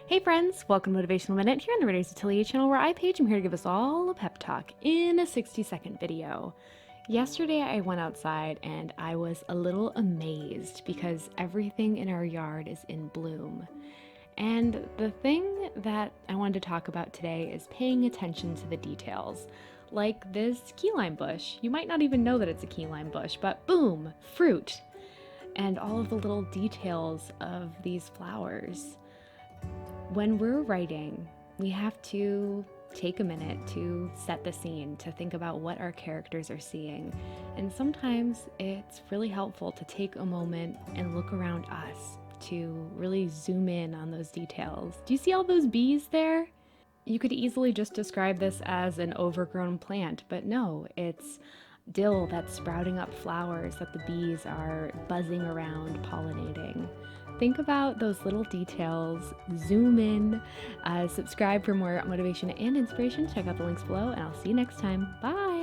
Hey friends, welcome to Motivational Minute here on the Atelier channel where I, Paige, am here to give us all a pep talk in a 60-second video. Yesterday I went outside and I was a little amazed because everything in our yard is in bloom. And the thing that I wanted to talk about today is paying attention to the details. Like this key lime bush. You might not even know that it's a key lime bush, but boom, fruit. And all of the little details of these flowers. When we're writing, we have to take a minute to set the scene, to think about what our characters are seeing. And sometimes it's really helpful to take a moment and look around us to really zoom in on those details. Do you see all those bees there? You could easily just describe this as an overgrown plant, but no, it's dill that's sprouting up flowers that the bees are buzzing around pollinating. Think about those little details, zoom in, subscribe for more motivation and inspiration. Check out the links below, and I'll see you next time. Bye!